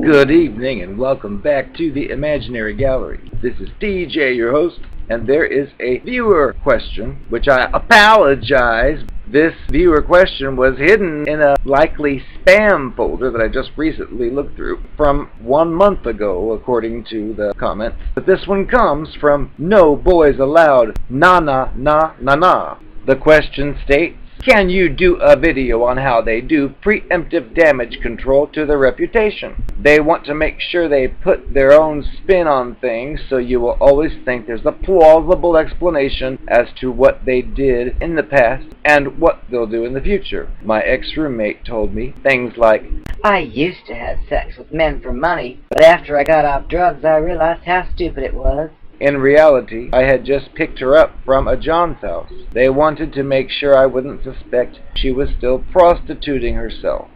Good evening and welcome back to the Imaginary Gallery. This is DJ, your host, and there is a viewer question, which I apologize. This viewer question was hidden in a likely spam folder that I just recently looked through from 1 month ago, according to the comments. But this one comes from No Boys Allowed, na na na na na. The question states, can you do a video on how they do preemptive damage control to their reputation? They want to make sure they put their own spin on things, so you will always think there's a plausible explanation as to what they did in the past and what they'll do in the future. My ex-roommate told me things like, I used to have sex with men for money, but after I got off drugs I realized how stupid it was. In reality, I had just picked her up from a John's house. They wanted to make sure I wouldn't suspect she was still prostituting herself.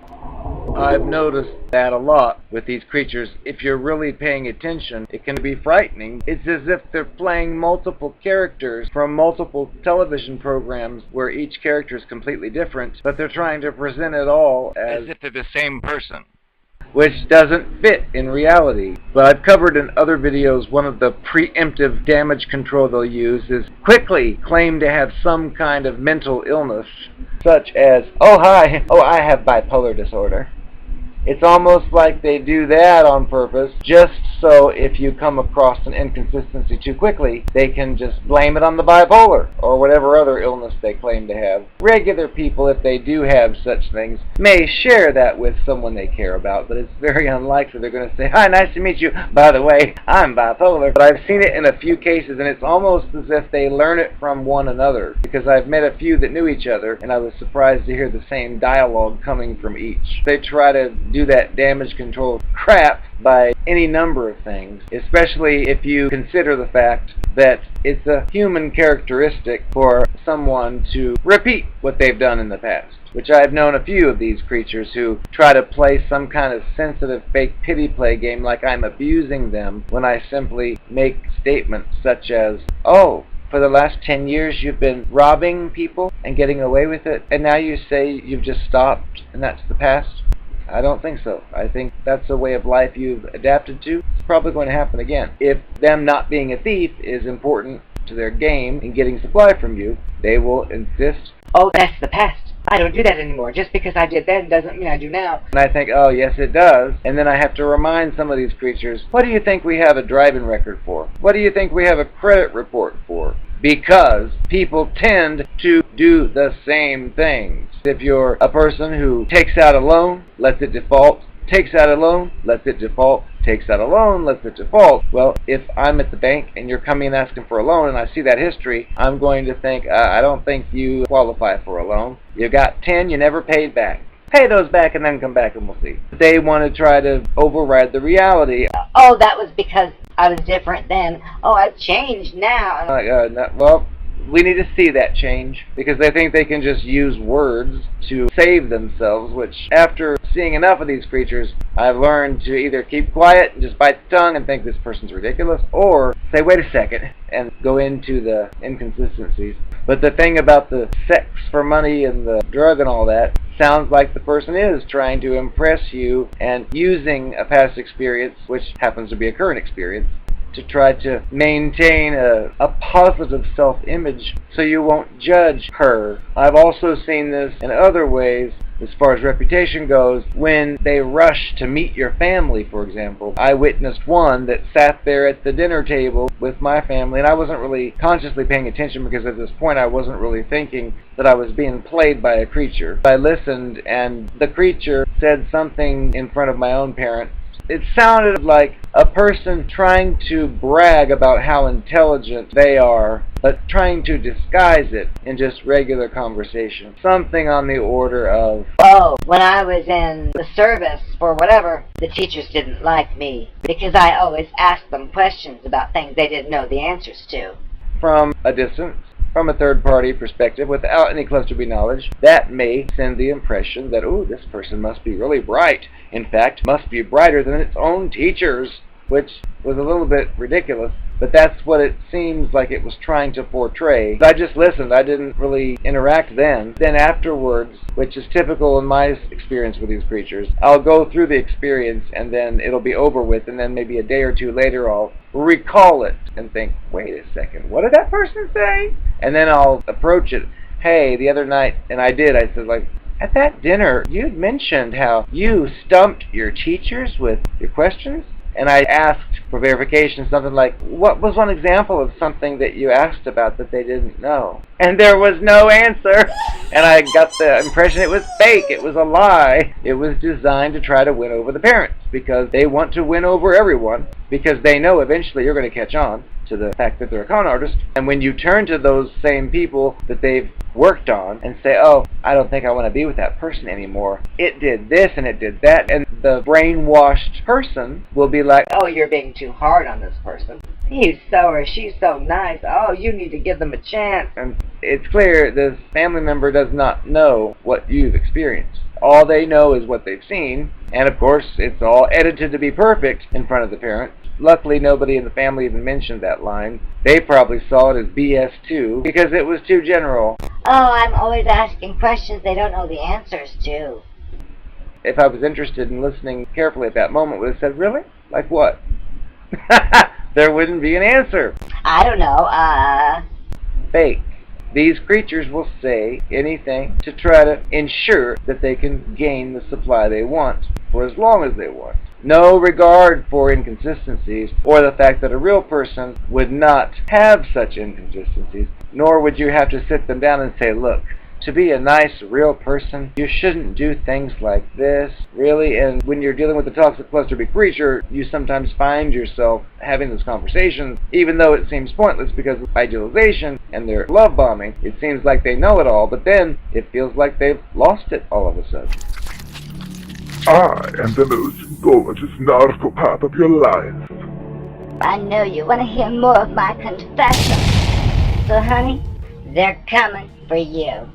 I've noticed that a lot with these creatures. If you're really paying attention, it can be frightening. It's as if they're playing multiple characters from multiple television programs where each character is completely different, but they're trying to present it all as if they're the same person, which doesn't fit in reality. But I've covered in other videos one of the preemptive damage control they'll use is quickly claim to have some kind of mental illness, such as, I have bipolar disorder. It's almost like they do that on purpose, just so if you come across an inconsistency too quickly, they can just blame it on the bipolar, or whatever other illness they claim to have. Regular people, if they do have such things, may share that with someone they care about, but it's very unlikely they're going to say, hi, nice to meet you, by the way, I'm bipolar. But I've seen it in a few cases, and it's almost as if they learn it from one another, because I've met a few that knew each other, and I was surprised to hear the same dialogue coming from each. They try to do that damage control crap by any number of things, especially if you consider the fact that it's a human characteristic for someone to repeat what they've done in the past, which I've known a few of these creatures who try to play some kind of sensitive fake pity play game like I'm abusing them, when I simply make statements such as, for the last 10 years you've been robbing people and getting away with it, and now you say you've just stopped and that's the past? I don't think so. I think that's a way of life you've adapted to. It's probably going to happen again. If them not being a thief is important to their game in getting supply from you, they will insist, Oh, that's the past. I don't do that anymore. Just because I did then doesn't mean I do now. And I think, oh yes it does. And then I have to remind some of these creatures, what do you think we have a driving record for? What do you think we have a credit report for? Because people tend to do the same things. If you're a person who takes out a loan, lets it default, takes out a loan, lets it default, takes out a loan, lets it default. Well, if I'm at the bank and you're coming and asking for a loan and I see that history, I'm going to think, I don't think you qualify for a loan. You got 10 you never paid back. Pay those back and then come back and we'll see. They want to try to override the reality. Oh, that was because I was different then. Oh, I've changed now. Well, we need to see that change, because they think they can just use words to save themselves, which, after seeing enough of these creatures, I've learned to either keep quiet and just bite the tongue and think this person's ridiculous, or say, wait a second, and go into the inconsistencies. But the thing about the sex for money and the drug and all that, sounds like the person is trying to impress you and using a past experience, which happens to be a current experience, to try to maintain a positive self-image so you won't judge her. I've also seen this in other ways as far as reputation goes, when they rush to meet your family, for example. I witnessed one that sat there at the dinner table with my family, and I wasn't really consciously paying attention because at this point I wasn't really thinking that I was being played by a creature. I listened, and the creature said something in front of my own parents. It sounded like a person trying to brag about how intelligent they are, but trying to disguise it in just regular conversation. Something on the order of, oh, when I was in the service or whatever, the teachers didn't like me because I always asked them questions about things they didn't know the answers to. From a distance, from a third-party perspective, without any cluster B knowledge, that may send the impression that, oh, this person must be really bright. In fact, must be brighter than its own teachers, which was a little bit ridiculous. but that's what it seems like it was trying to portray. I just listened. I didn't really interact then. Then afterwards, which is typical in my experience with these creatures, I'll go through the experience and then it'll be over with, and then maybe a day or two later I'll recall it and think, wait a second, what did that person say? And then I'll approach it. Hey, the other night, and I said, like, at that dinner, you'd mentioned how you stumped your teachers with your questions, and I asked for verification something like, what was one example of something that you asked about that they didn't know? And there was no answer, and I got the impression it was fake, it was a lie. It was designed to try to win over the parents, because they want to win over everyone, because they know eventually you're going to catch on to the fact that they're a con artist. And when you turn to those same people that they've worked on and say, oh, I don't think I want to be with that person anymore, it did this and it did that, and the brainwashed person will be like, oh, you're being too hard on this person. He's so or she's so nice. Oh, you need to give them a chance. And it's clear this family member does not know what you've experienced. All they know is what they've seen, and of course it's all edited to be perfect in front of the parent. Luckily, nobody in the family even mentioned that line. They probably saw it as BS too, because it was too general. Oh, I'm always asking questions they don't know the answers to. If I was interested in listening carefully at that moment, would have said, really? Like what? There wouldn't be an answer. I don't know, Fake. These creatures will say anything to try to ensure that they can gain the supply they want for as long as they want. No regard for inconsistencies or the fact that a real person would not have such inconsistencies, nor would you have to sit them down and say, look, to be a nice, real person, you shouldn't do things like this, really. And when you're dealing with a toxic cluster B creature, you sometimes find yourself having this conversation, even though it seems pointless because of idealization and their love bombing. It seems like they know it all, but then it feels like they've lost it all of a sudden. I am the most gorgeous narcopath of your life. I know you want to hear more of my confession. So, honey, they're coming for you.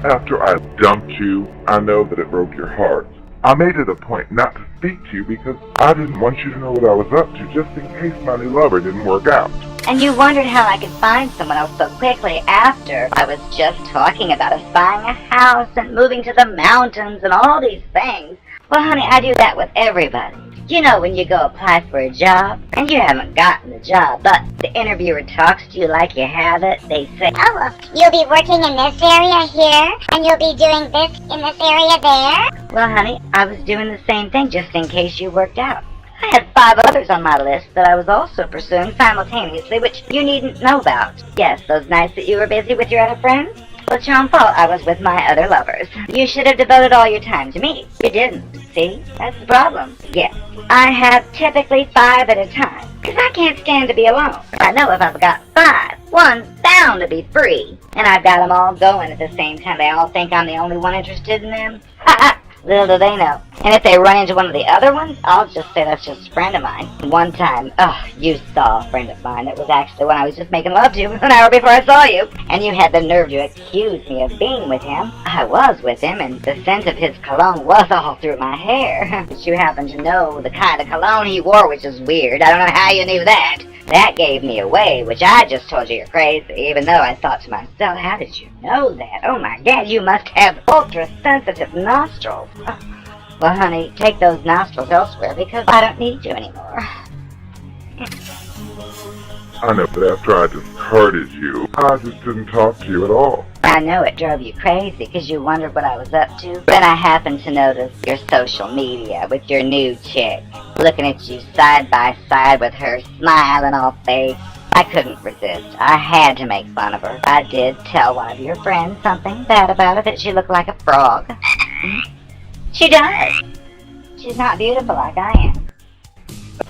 After I dumped you, I know that it broke your heart. I made it a point not to speak to you because I didn't want you to know what I was up to, just in case my new lover didn't work out. And you wondered how I could find someone else so quickly after I was just talking about us buying a house and moving to the mountains and all these things. Well, honey, I do that with everybody. You know, when you go apply for a job, and you haven't gotten the job, but the interviewer talks to you like you have it, they say, oh, well, you'll be working in this area here, and you'll be doing this in this area there. well, honey, I was doing the same thing just in case you worked out. I had 5 others on my list that I was also pursuing simultaneously, which you needn't know about. Yes, those nights that you were busy with your other friends? Well, it's your own fault I was with my other lovers. You should have devoted all your time to me. You didn't. See? That's the problem. Yes, I have typically 5 at a time, because I can't stand to be alone. I know if I've got 5, one's bound to be free, and I've got them all going at the same time. They all think I'm the only one interested in them. Ha ha! Little do they know. And if they run into one of the other ones, I'll just say that's just a friend of mine. One time, you saw a friend of mine that was actually one I was just making love to an hour before I saw you. And you had the nerve to accuse me of being with him. I was with him, and the scent of his cologne was all through my hair. But you happen to know the kind of cologne he wore, which is weird. I don't know how you knew that. That gave me away, which I just told you you're crazy, even though I thought to myself, how did you know that? Oh my God, you must have ultra-sensitive nostrils. Oh. Well, honey, take those nostrils elsewhere because I don't need you anymore. I know that after I discarded you, I just didn't talk to you at all. I know it drove you crazy because you wondered what I was up to. Then I happened to notice your social media with your new chick, looking at you side by side with her, smiling all face. I couldn't resist. I had to make fun of her. I did tell one of your friends something bad about her, that she looked like a frog. She does. She's not beautiful like I am.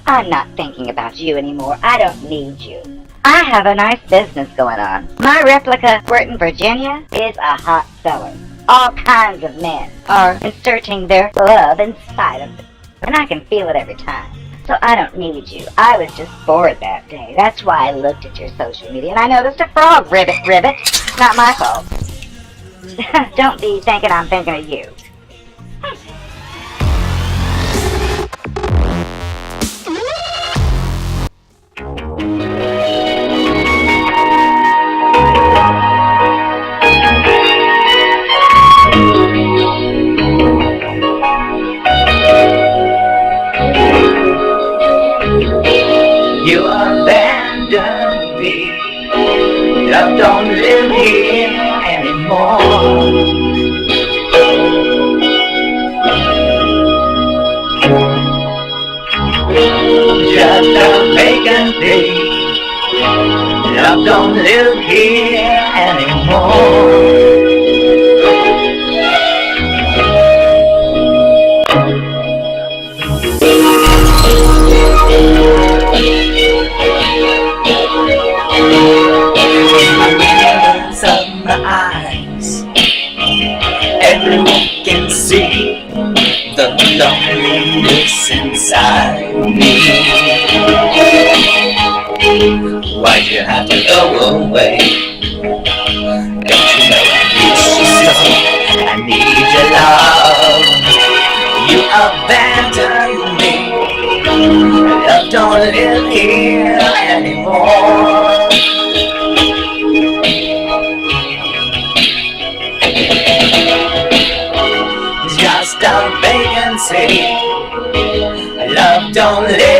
I'm not thinking about you anymore. I don't need you. I have a nice business going on. My replica Burton, Virginia is a hot seller. All kinds of men are inserting their love inside of it, and I can feel it every time. So I don't need you. I was just bored that day. That's why I looked at your social media, and I noticed a frog ribbit. Not my fault. Don't be thinking I'm thinking of you. day. Love don't live here anymore. Of my eyes, everyone can see the loneliness inside me. Why'd you have to go away? Don't you know I miss you so? I need your love. You abandoned me. Love don't live here anymore. Just a vacancy. Love don't live